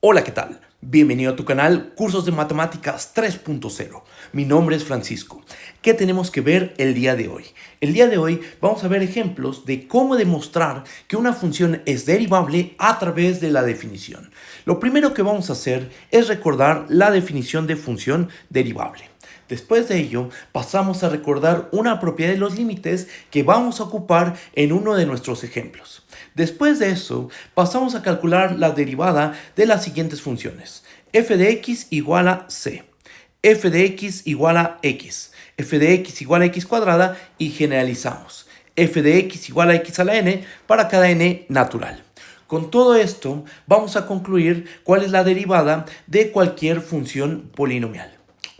Hola, ¿qué tal? Bienvenido a tu canal Cursos de Matemáticas 3.0. Mi nombre es Francisco. ¿Qué tenemos que ver el día de hoy? El día de hoy vamos a ver ejemplos de cómo demostrar que una función es derivable a través de la definición. Lo primero que vamos a hacer es recordar la definición de función derivable. Después de ello, pasamos a recordar una propiedad de los límites que vamos a ocupar en uno de nuestros ejemplos. Después de eso, pasamos a calcular la derivada de las siguientes funciones. F de x igual a c, f de x igual a x, f de x igual a x cuadrada y generalizamos. F de x igual a x a la n para cada n natural. Con todo esto, vamos a concluir cuál es la derivada de cualquier función polinomial.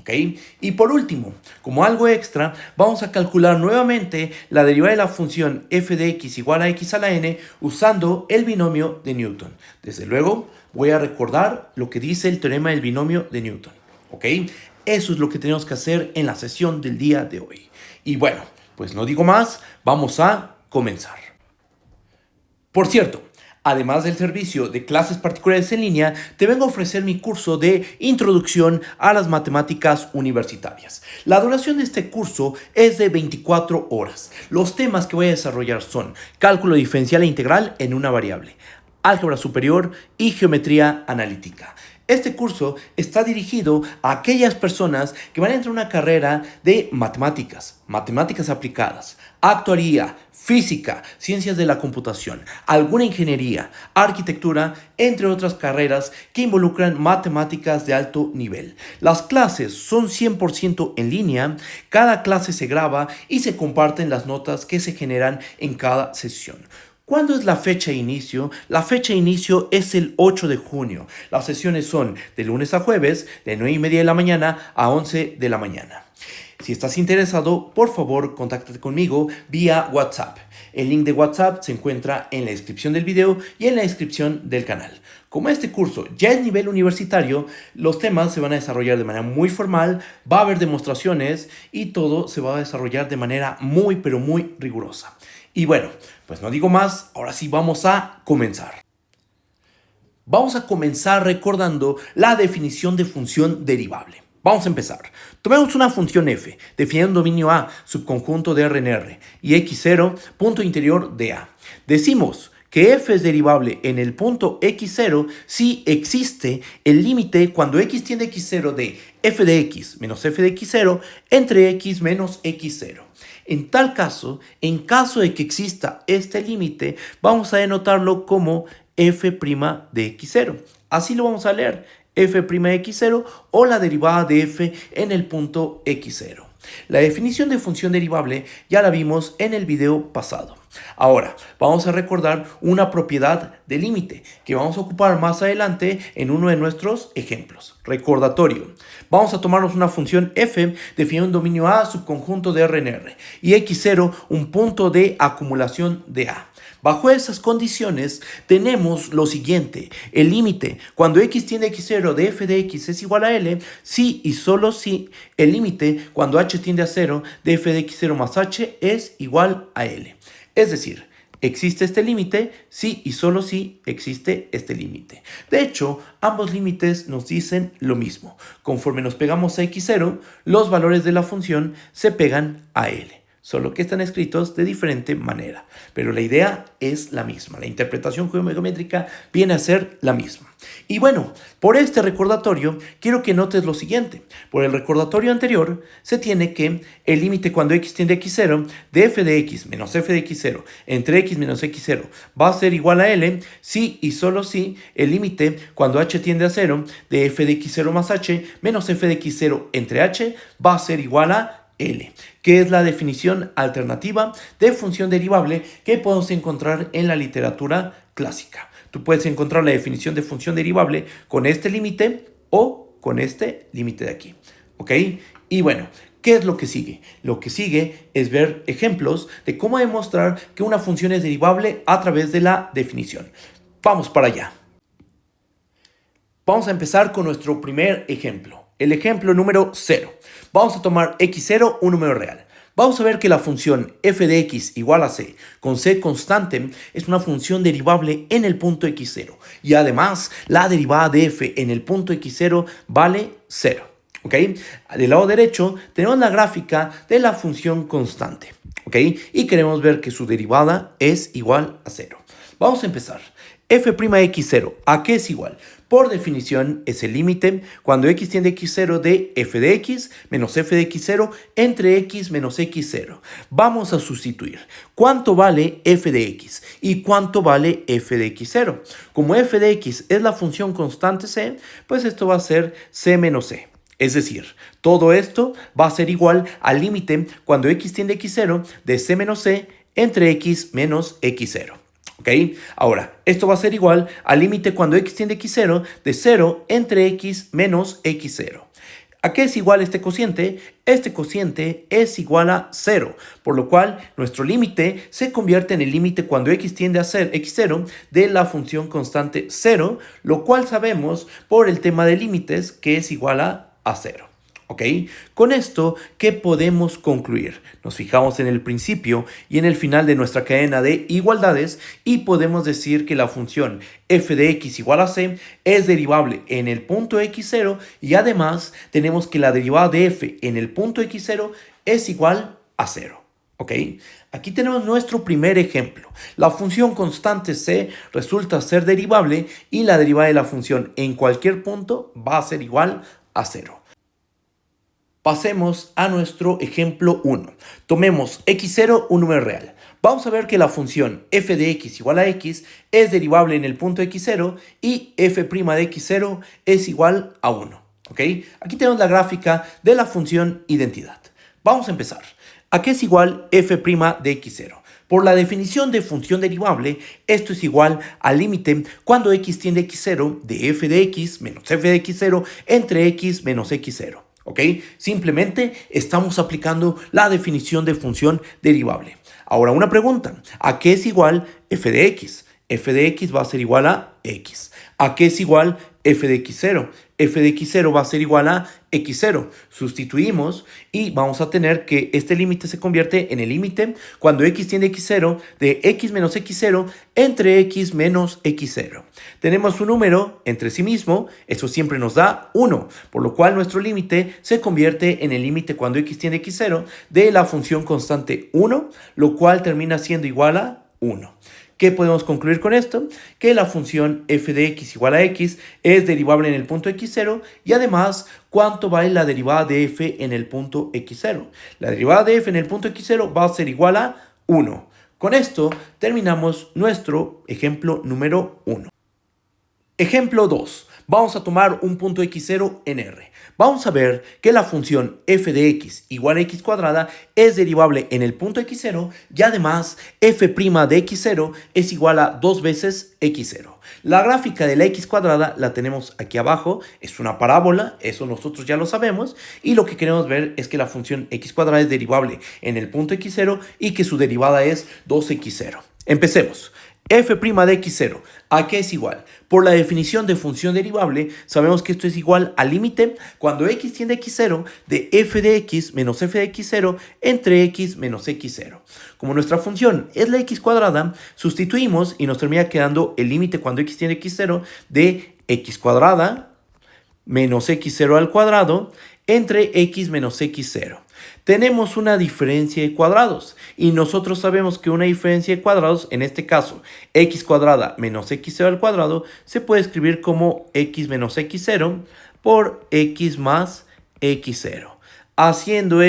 ¿Okay? Y por último, como algo extra, vamos a calcular nuevamente la derivada de la función f de x igual a x a la n usando el binomio de Newton. Desde luego, voy a recordar lo que dice el teorema del binomio de Newton. ¿Okay? Eso es lo que tenemos que hacer en la sesión del día de hoy. Y bueno, pues no digo más, vamos a comenzar. Por cierto, además del servicio de clases particulares en línea, te vengo a ofrecer mi curso de Introducción a las Matemáticas Universitarias. La duración de este curso es de 24 horas. Los temas que voy a desarrollar son cálculo diferencial e integral en una variable, álgebra superior y geometría analítica. Este curso está dirigido a aquellas personas que van a entrar a una carrera de matemáticas, matemáticas aplicadas, actuaría, física, ciencias de la computación, alguna ingeniería, arquitectura, entre otras carreras que involucran matemáticas de alto nivel. Las clases son 100% en línea, cada clase se graba y se comparten las notas que se generan en cada sesión. ¿Cuándo es la fecha de inicio? La fecha de inicio es el 8 de junio. Las sesiones son de lunes a jueves, de 9:30 de la mañana a 11 de la mañana. Si estás interesado, por favor, contáctate conmigo vía WhatsApp. El link de WhatsApp se encuentra en la descripción del video y en la descripción del canal. Como este curso ya es nivel universitario, los temas se van a desarrollar de manera muy formal, va a haber demostraciones y todo se va a desarrollar de manera muy, pero muy rigurosa. Y bueno, pues no digo más, ahora sí vamos a comenzar. Vamos a comenzar recordando la definición de función derivable. Vamos a empezar. Tomemos una función f, definiendo un dominio A, subconjunto de R en R, y x0, punto interior de A. Decimos que f es derivable en el punto x0 si existe el límite cuando x tiende a x0 de f de x menos f de x0 entre x menos x0. En tal caso, en caso de que exista este límite, vamos a denotarlo como f' de x0. Así lo vamos a leer, f' de x0 o la derivada de f en el punto x0. La definición de función derivable ya la vimos en el video pasado. Ahora, vamos a recordar una propiedad de límite que vamos a ocupar más adelante en uno de nuestros ejemplos. Recordatorio. Vamos a tomarnos una función f definiendo un dominio A subconjunto de R en R y x0 un punto de acumulación de A. Bajo esas condiciones tenemos lo siguiente, el límite cuando x tiende a x0 de f de x es igual a L, si y solo si el límite cuando h tiende a 0 de f de x0 más h es igual a L. Es decir, existe este límite si y solo si existe este límite. De hecho, ambos límites nos dicen lo mismo. Conforme nos pegamos a x0, los valores de la función se pegan a L. Solo que están escritos de diferente manera. Pero la idea es la misma. La interpretación geométrica viene a ser la misma. Y bueno, por este recordatorio, quiero que notes lo siguiente. Por el recordatorio anterior, se tiene que el límite cuando x tiende a x0 de f de x menos f de x0 entre x menos x0 va a ser igual a L si y solo si el límite cuando h tiende a 0 de f de x0 más h menos f de x0 entre h va a ser igual a L, que es la definición alternativa de función derivable que podemos encontrar en la literatura clásica. Tú puedes encontrar la definición de función derivable con este límite o con este límite de aquí. ¿Ok? Y bueno, ¿qué es lo que sigue? Lo que sigue es ver ejemplos de cómo demostrar que una función es derivable a través de la definición. Vamos para allá. Vamos a empezar con nuestro primer ejemplo. El ejemplo número 0. Vamos a tomar x0, un número real. Vamos a ver que la función f de x igual a c con c constante es una función derivable en el punto x0 y además la derivada de f en el punto x0 vale 0. ¿Ok? Del lado derecho tenemos la gráfica de la función constante. ¿Ok? Y queremos ver que su derivada es igual a 0. Vamos a empezar. F' de x0, ¿a qué es igual? Por definición es el límite cuando x tiende a x0 de f de x menos f de x0 entre x menos x0. Vamos a sustituir. ¿Cuánto vale f de x? ¿Y cuánto vale f de x0? Como f de x es la función constante c, pues esto va a ser c menos c. Es decir, todo esto va a ser igual al límite cuando x tiende a x0 de c menos c entre x menos x0. ¿Ok? Ahora, esto va a ser igual al límite cuando x tiende a x0 de 0 entre x menos x0. ¿A qué es igual este cociente? Este cociente es igual a 0, por lo cual nuestro límite se convierte en el límite cuando x tiende a ser x0 de la función constante 0, lo cual sabemos por el tema de límites que es igual a 0. ¿Ok? Con esto, ¿qué podemos concluir? Nos fijamos en el principio y en el final de nuestra cadena de igualdades y podemos decir que la función f de x igual a c es derivable en el punto x0 y además tenemos que la derivada de f en el punto x0 es igual a 0. ¿Ok? Aquí tenemos nuestro primer ejemplo. La función constante c resulta ser derivable y la derivada de la función en cualquier punto va a ser igual a 0. Pasemos a nuestro ejemplo 1. Tomemos x0, un número real. Vamos a ver que la función f de x igual a x es derivable en el punto x0 y f' de x0 es igual a 1. ¿Ok? Aquí tenemos la gráfica de la función identidad. Vamos a empezar. ¿A qué es igual f' de x0? Por la definición de función derivable, esto es igual al límite cuando x tiende a x0 de f de x menos f de x0 entre x menos x0. ¿Ok? Simplemente estamos aplicando la definición de función derivable. Ahora una pregunta. ¿A qué es igual f de x? F de x va a ser igual a x. ¿A qué es igual f de x0? F de x0 va a ser igual a x0. Sustituimos y vamos a tener que este límite se convierte en el límite cuando x tiende a x0 de x menos x0 entre x menos x0. Tenemos un número entre sí mismo, eso siempre nos da 1, por lo cual nuestro límite se convierte en el límite cuando x tiende a x0 de la función constante 1, lo cual termina siendo igual a 1. ¿Qué podemos concluir con esto? Que la función f de x igual a x es derivable en el punto x0 y además, ¿cuánto vale la derivada de f en el punto x0? La derivada de f en el punto x0 va a ser igual a 1. Con esto terminamos nuestro ejemplo número 1. Ejemplo 2. Vamos a tomar un punto x0 en R. Vamos a ver que la función f de x igual a x cuadrada es derivable en el punto x0 y además f' de x0 es igual a 2 veces x0. La gráfica de la x cuadrada la tenemos aquí abajo, es una parábola, eso nosotros ya lo sabemos, y lo que queremos ver es que la función x cuadrada es derivable en el punto x0 y que su derivada es 2x0. Empecemos. F' de x0, ¿a qué es igual? Por la definición de función derivable, sabemos que esto es igual al límite cuando x tiende a x0 de f de x menos f de x0 entre x menos x0. Como nuestra función es la x cuadrada, sustituimos y nos termina quedando el límite cuando x tiende a x0 de x cuadrada menos x0 al cuadrado entre x menos x0. Tenemos una diferencia de cuadrados y nosotros sabemos que una diferencia de cuadrados, en este caso x cuadrada menos x0 al cuadrado, se puede escribir como x menos x0 por x más x0. Haciendo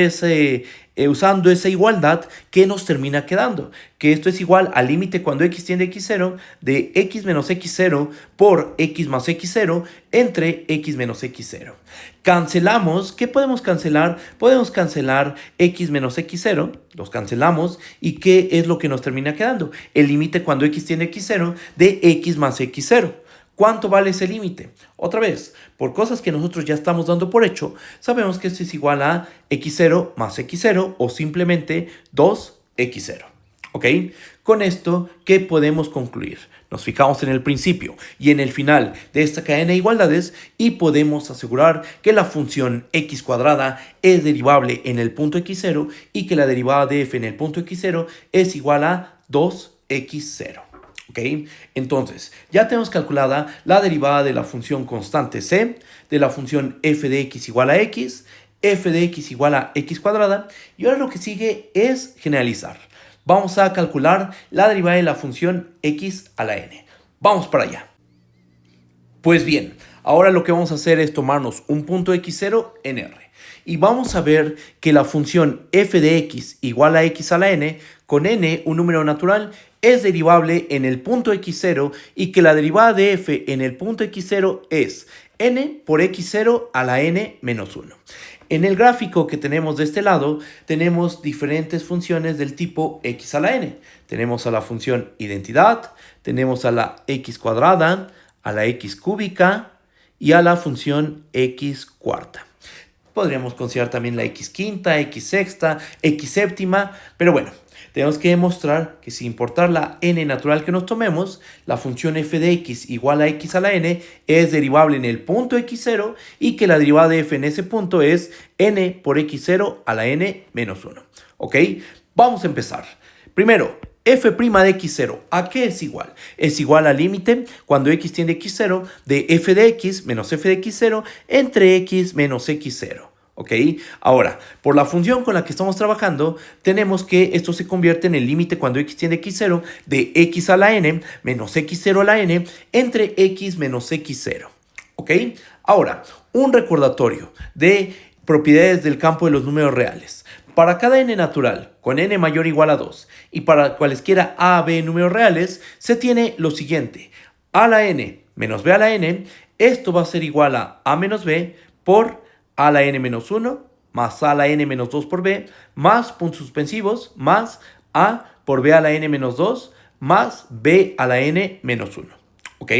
usando esa igualdad, ¿qué nos termina quedando? Que esto es igual al límite cuando x tiende a x0 de x menos x0 por x más x0 entre x menos x0. Cancelamos. ¿Qué podemos cancelar? Podemos cancelar x menos x0, los cancelamos, ¿y qué es lo que nos termina quedando? El límite cuando x tiende a x0 de x más x0. ¿Cuánto vale ese límite? Otra vez, por cosas que nosotros ya estamos dando por hecho, sabemos que esto es igual a x0 más x0 o simplemente 2x0. ¿Ok? Con esto, ¿qué podemos concluir? Nos fijamos en el principio y en el final de esta cadena de igualdades y podemos asegurar que la función x cuadrada es derivable en el punto x0 y que la derivada de f en el punto x0 es igual a 2x0. ¿Ok? Entonces, ya tenemos calculada la derivada de la función constante c, de la función f de x igual a x, f de x igual a x cuadrada, y ahora lo que sigue es generalizar. Vamos a calcular la derivada de la función x a la n. Vamos para allá. Pues bien, ahora lo que vamos a hacer es tomarnos un punto x0 en R. Y vamos a ver que la función f de x igual a x a la n, con n, un número natural, es derivable en el punto x0 y que la derivada de f en el punto x0 es n por x0 a la n menos 1. En el gráfico que tenemos de este lado, tenemos diferentes funciones del tipo x a la n. Tenemos a la función identidad, tenemos a la x cuadrada, a la x cúbica y a la función x cuarta. Podríamos considerar también la x quinta, x sexta, x séptima, pero bueno, tenemos que demostrar que sin importar la n natural que nos tomemos, la función f de x igual a x a la n es derivable en el punto x0 y que la derivada de f en ese punto es n por x0 a la n menos 1. ¿Ok? Vamos a empezar. Primero, f' de x0, ¿a qué es igual? Es igual al límite cuando x tiende a x0 de f de x menos f de x0 entre x menos x0. ¿Ok? Ahora, por la función con la que estamos trabajando, tenemos que esto se convierte en el límite cuando x tiende a x0 de x a la n menos x0 a la n entre x menos x0. ¿Ok? Ahora, un recordatorio de propiedades del campo de los números reales. Para cada n natural con n mayor o igual a 2 y para cualesquiera a, b números reales, se tiene lo siguiente. A la n menos b a la n, esto va a ser igual a menos b por a la n menos 1 más a la n menos 2 por b más puntos suspensivos más a por b a la n menos 2 más b a la n menos 1. ¿Ok?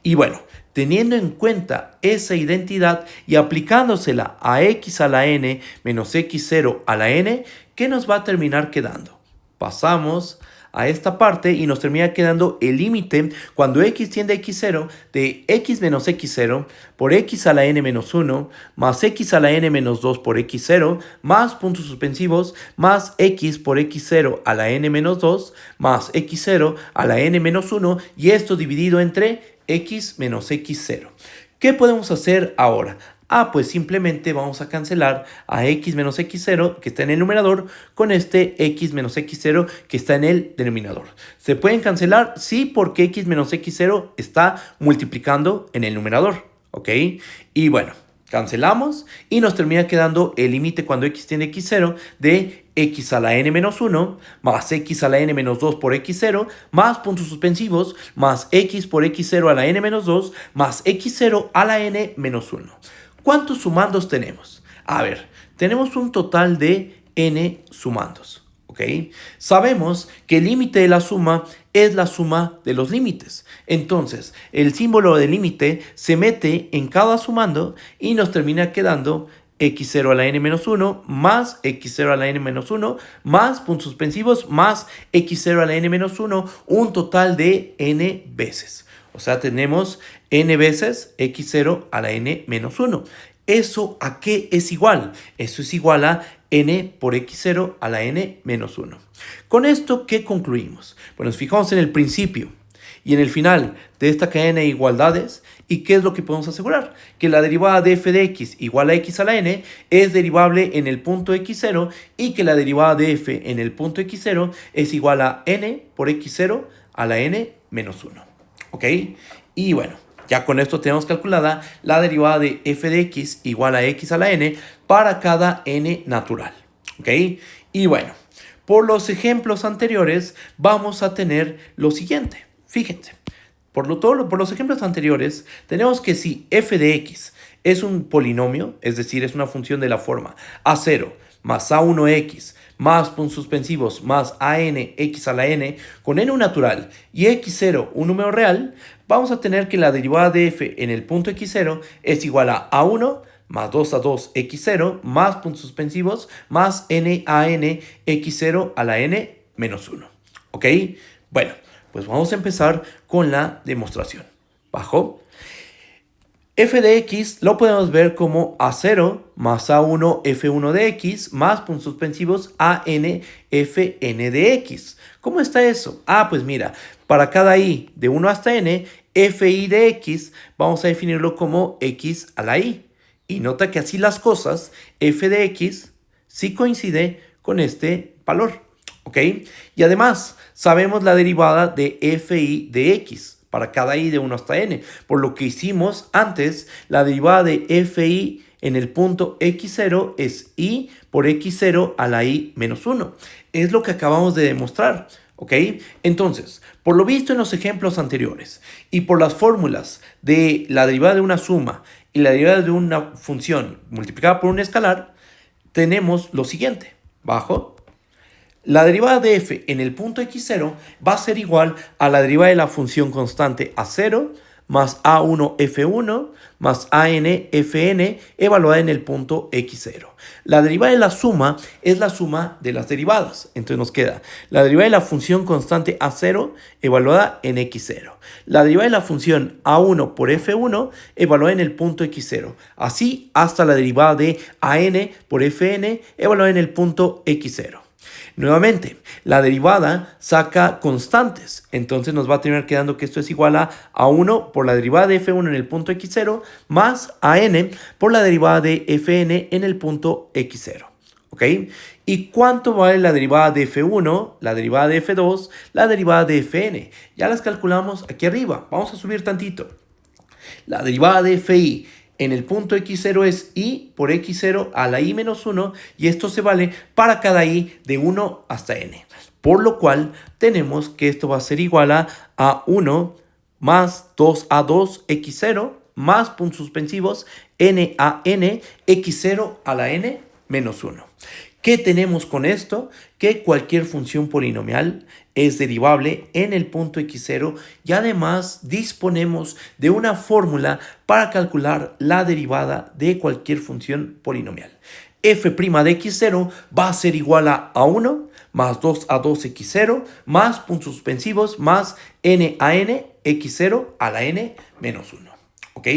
Y bueno, teniendo en cuenta esa identidad y aplicándosela a x a la n menos x0 a la n, ¿qué nos va a terminar quedando? Pasamos a esta parte y nos termina quedando el límite cuando x tiende a x0 de x menos x0 por x a la n menos 1 más x a la n menos 2 por x0 más puntos suspensivos más x por x0 a la n menos 2 más x0 a la n menos 1 y esto dividido entre x menos x0. ¿Qué podemos hacer ahora? Pues simplemente vamos a cancelar a x menos x0 que está en el numerador con este x menos x0 que está en el denominador. ¿Se pueden cancelar? Sí, porque x menos x0 está multiplicando en el numerador. ¿Ok? Y bueno, cancelamos y nos termina quedando el límite cuando x tiende a x0 de x a la n menos 1 más x a la n menos 2 por x0 más puntos suspensivos más x por x0 a la n menos 2 más x0 a la n menos 1. ¿Cuántos sumandos tenemos? A ver, tenemos un total de n sumandos, ¿ok? Sabemos que el límite de la suma es la suma de los límites. Entonces, el símbolo de límite se mete en cada sumando y nos termina quedando x0 a la n menos 1 más x0 a la n menos 1 más puntos suspensivos más x0 a la n menos 1, un total de n veces. O sea, tenemos n veces x0 a la n menos 1. ¿Eso a qué es igual? Eso es igual a n por x0 a la n menos 1. Con esto, ¿qué concluimos? Pues nos fijamos en el principio y en el final de esta cadena de igualdades. ¿Y qué es lo que podemos asegurar? Que la derivada de f de x igual a x a la n es derivable en el punto x0 y que la derivada de f en el punto x0 es igual a n por x0 a la n menos 1. ¿Ok? Y bueno, ya con esto tenemos calculada la derivada de f de x igual a x a la n para cada n natural. ¿Ok? Y bueno, por los ejemplos anteriores vamos a tener lo siguiente. Fíjense, por los ejemplos anteriores tenemos que si f de x es un polinomio, es decir, es una función de la forma a0 más a1x más puntos suspensivos más an x a la n con n un natural y x0 un número real, vamos a tener que la derivada de f en el punto x0 es igual a a1 más 2 a 2 x0 más puntos suspensivos más n a n x0 a la n menos 1. ¿Ok? Bueno, Pues vamos a empezar con la demostración. Bajo. F de x lo podemos ver como A0 más A1 F1 de x más puntos suspensivos AN Fn de x. ¿Cómo está eso? Pues mira, para cada i de 1 hasta n, Fi de x vamos a definirlo como x a la i. Y nota que así las cosas, f de x sí coincide con este valor, ¿ok? Y además sabemos la derivada de Fi de x para cada i de 1 hasta n. Por lo que hicimos antes, la derivada de Fi en el punto x0 es i por x0 a la i menos 1. Es lo que acabamos de demostrar, ¿ok? Entonces, por lo visto en los ejemplos anteriores y por las fórmulas de la derivada de una suma y la derivada de una función multiplicada por un escalar, tenemos lo siguiente. Bajo. La derivada de f en el punto x0 va a ser igual a la derivada de la función constante a0 más a1 f1 más an fn evaluada en el punto x0. La derivada de la suma es la suma de las derivadas. Entonces nos queda la derivada de la función constante a0 evaluada en x0. La derivada de la función a1 por f1 evaluada en el punto x0. Así hasta la derivada de an por fn evaluada en el punto x0. Nuevamente, la derivada saca constantes, entonces nos va a terminar quedando que esto es igual a 1 por la derivada de f1 en el punto x0 más a n por la derivada de fn en el punto x0. ¿Ok? ¿Y cuánto vale la derivada de f1, la derivada de f2, la derivada de fn? Ya las calculamos aquí arriba. Vamos a subir tantito. La derivada de fi en el punto x0 es i por x0 a la i menos 1 y esto se vale para cada i de 1 hasta n. Por lo cual tenemos que esto va a ser igual a 1 más 2a2 x0 más puntos suspensivos n a n x0 a la n menos 1. ¿Qué tenemos con esto? Que cualquier función polinomial es derivable en el punto x0 y además disponemos de una fórmula para calcular la derivada de cualquier función polinomial. F' de x0 va a ser igual a 1 más 2a2x0 más puntos suspensivos más n a n x0 a la n menos 1. ¿Ok?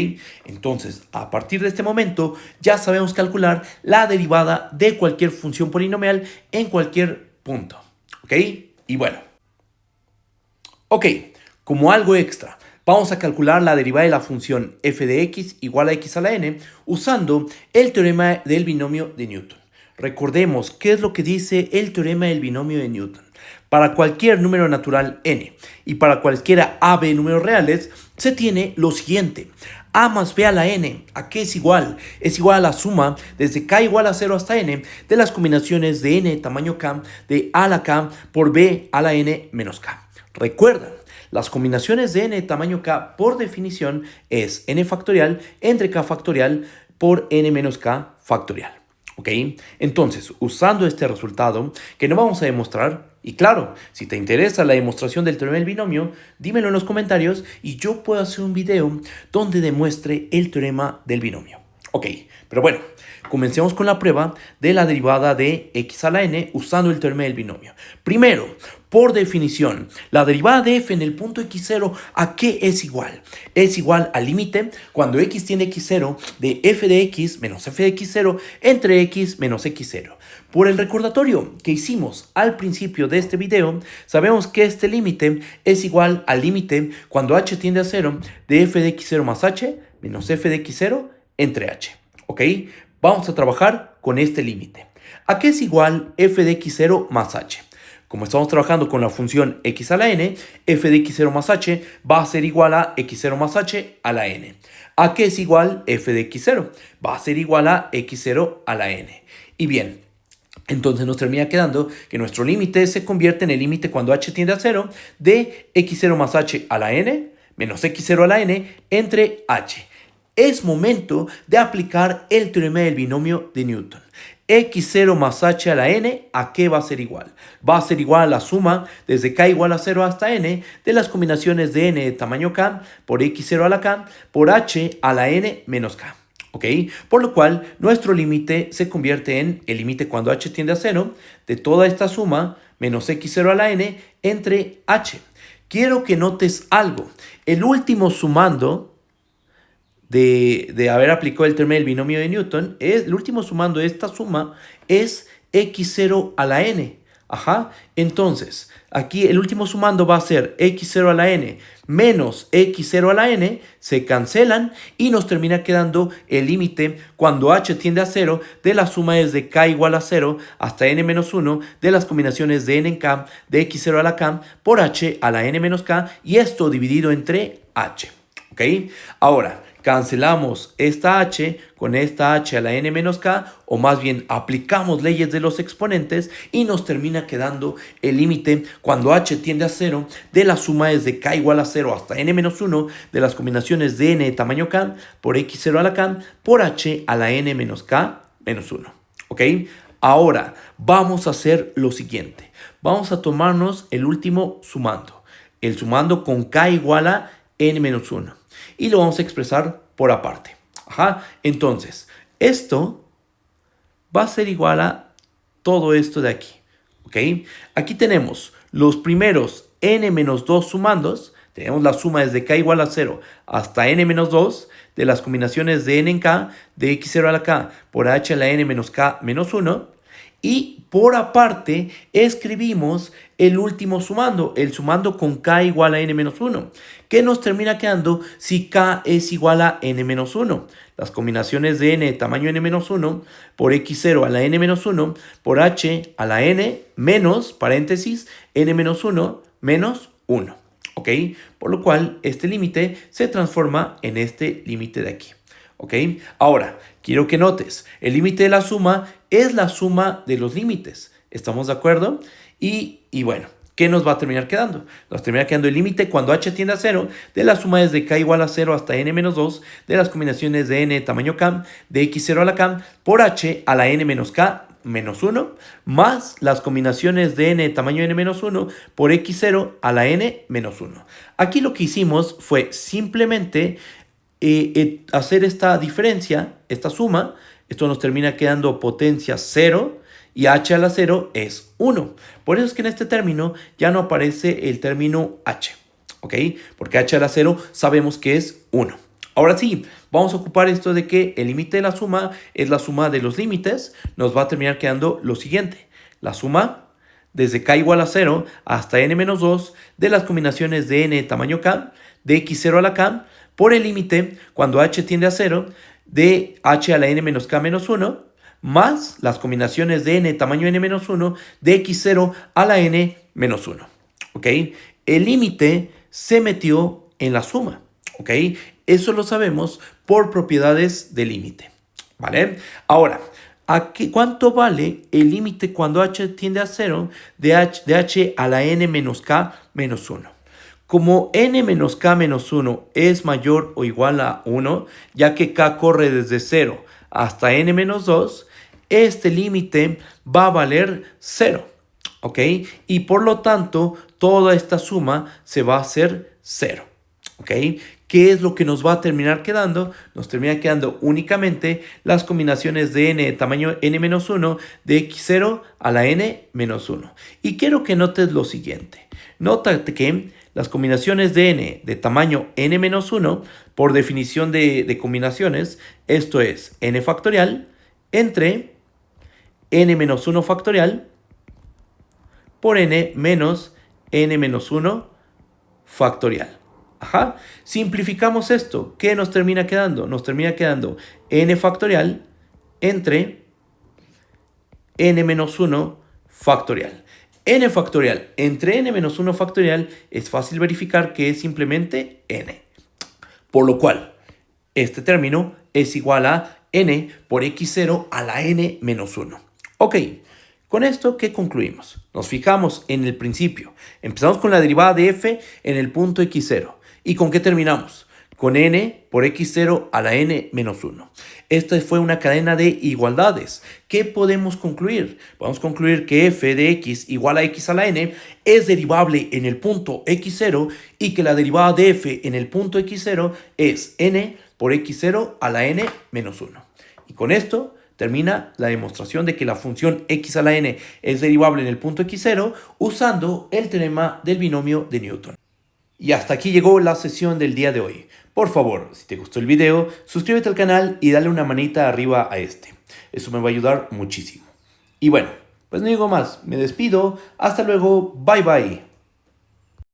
Entonces, a partir de este momento, ya sabemos calcular la derivada de cualquier función polinomial en cualquier punto. ¿Ok? Y bueno. Ok, como algo extra, vamos a calcular la derivada de la función f de x igual a x a la n usando el teorema del binomio de Newton. Recordemos qué es lo que dice el teorema del binomio de Newton. Para cualquier número natural n y para cualquiera a, b números reales, se tiene lo siguiente. A más b a la n, ¿a qué es igual? Es igual a la suma desde k igual a 0 hasta n de las combinaciones de n tamaño k de a a la k por b a la n menos k. Recuerda, las combinaciones de n tamaño k por definición es n factorial entre k factorial por n menos k factorial. ¿Ok? Entonces, usando este resultado que no vamos a demostrar, y claro, si te interesa la demostración del teorema del binomio, dímelo en los comentarios y yo puedo hacer un video donde demuestre el teorema del binomio. Ok, pero bueno, comencemos con la prueba de la derivada de x a la n usando el teorema del binomio. Primero, por definición, la derivada de f en el punto x0, ¿a qué es igual? Es igual al límite cuando x tiene x0 de f de x menos f de x0 entre x menos x0. Por el recordatorio que hicimos al principio de este video, sabemos que este límite es igual al límite cuando h tiende a 0 de f de x0 más h menos f de x0 entre h. ¿Ok? Vamos a trabajar con este límite. ¿A qué es igual f de x0 más h? Como estamos trabajando con la función x a la n, f de x0 más h va a ser igual a x0 más h a la n. ¿A qué es igual f de x0? Va a ser igual a x0 a la n. Y bien, entonces nos termina quedando que nuestro límite se convierte en el límite cuando h tiende a 0 de x0 más h a la n menos x0 a la n entre h. Es momento de aplicar el teorema del binomio de Newton. x0 más h a la n, ¿a qué va a ser igual? Va a ser igual a la suma desde k igual a 0 hasta n de las combinaciones de n de tamaño k por x0 a la k por h a la n menos k. ¿Ok? Por lo cual, nuestro límite se convierte en el límite cuando h tiende a 0 de toda esta suma menos x0 a la n entre h. quiero que notes algo. El último sumando de haber aplicado el término del binomio de Newton, el último sumando de esta suma es x0 a la n. Ajá, entonces, aquí el último sumando va a ser x0 a la n menos x0 a la n, se cancelan y nos termina quedando el límite cuando h tiende a 0 de la suma desde k igual a 0 hasta n menos 1 de las combinaciones de n en k de x0 a la k por h a la n menos k, y esto dividido entre h. ¿Ok? Ahora, cancelamos esta h con esta h a la n menos k, o más bien aplicamos leyes de los exponentes y nos termina quedando el límite cuando h tiende a 0 de la suma desde k igual a 0 hasta n menos 1 de las combinaciones de n de tamaño k por x0 a la k por h a la n menos k menos 1. ¿Ok? Ahora vamos a hacer lo siguiente. Vamos a tomarnos el último sumando. El sumando con k igual a n menos 1. Y lo vamos a expresar por aparte. Ajá. Entonces, esto va a ser igual a todo esto de aquí. ¿Ok? Aquí tenemos los primeros n menos 2 sumandos. Tenemos la suma desde k igual a 0 hasta n menos 2 de las combinaciones de n en k de x0 a la k por h a la n menos k menos 1. Y por aparte escribimos el último sumando, el sumando con k igual a n menos 1. ¿Qué nos termina quedando si k es igual a n menos 1? Las combinaciones de n de tamaño n menos 1 por x0 a la n menos 1 por h a la n menos, paréntesis, n menos 1 menos 1. ¿Ok? Por lo cual este límite se transforma en este límite de aquí. ¿Ok? Ahora, quiero que notes, el límite de la suma es la suma de los límites. ¿Estamos de acuerdo? Y bueno, ¿qué nos va a terminar quedando? Nos termina quedando el límite cuando h tiende a 0 de la suma desde k igual a 0 hasta n menos 2 de las combinaciones de n de tamaño k de x0 a la k por h a la n menos k menos 1 más las combinaciones de n de tamaño n menos 1 por x0 a la n menos 1. Aquí lo que hicimos fue simplemente hacer esta diferencia, esta suma. Esto nos termina quedando potencia 0 y h a la 0 es 1. Por eso es que en este término ya no aparece el término h, ¿ok? Porque h a la 0 sabemos que es 1. Ahora sí, vamos a ocupar esto de que el límite de la suma es la suma de los límites. Nos va a terminar quedando lo siguiente. La suma desde k igual a 0 hasta n menos 2 de las combinaciones de n de tamaño k de x0 a la k por el límite cuando h tiende a 0 de h a la n menos k menos 1 más las combinaciones de n de tamaño n menos 1 de x0 a la n menos 1. ¿Ok? El límite se metió en la suma. ¿Ok? Eso lo sabemos por propiedades de límite. ¿Vale? Ahora, ¿cuánto vale el límite cuando h tiende a 0 de h a la n menos k menos 1? Como n menos k menos 1 es mayor o igual a 1, ya que k corre desde 0 hasta n menos 2, este límite va a valer 0, ¿ok? Y por lo tanto, toda esta suma se va a hacer 0, ¿ok? ¿Qué es lo que nos va a terminar quedando? Nos termina quedando únicamente las combinaciones de n de tamaño n menos 1 de x0 a la n menos 1. Y quiero que notes lo siguiente. Nótate que las combinaciones de n de tamaño n menos 1, por definición de combinaciones, esto es n factorial entre n menos 1 factorial por n menos n menos 1 factorial. Ajá. Simplificamos esto. ¿Qué nos termina quedando? Nos termina quedando n factorial entre n menos 1 factorial. N factorial entre n menos 1 factorial es fácil verificar que es simplemente n. Por lo cual, este término es igual a n por x0 a la n menos 1. Ok, con esto, ¿qué concluimos? Nos fijamos en el principio. Empezamos con la derivada de f en el punto x0. ¿Y con qué terminamos? Con n por x0 a la n menos 1. Esta fue una cadena de igualdades. ¿Qué podemos concluir? Podemos concluir que f de x igual a x a la n es derivable en el punto x0 y que la derivada de f en el punto x0 es n por x0 a la n menos 1. Y con esto termina la demostración de que la función x a la n es derivable en el punto x0 usando el teorema del binomio de Newton. Y hasta aquí llegó la sesión del día de hoy. Por favor, si te gustó el video, suscríbete al canal y dale una manita arriba a este. Eso me va a ayudar muchísimo. Y bueno, pues no digo más, me despido. Hasta luego, bye bye.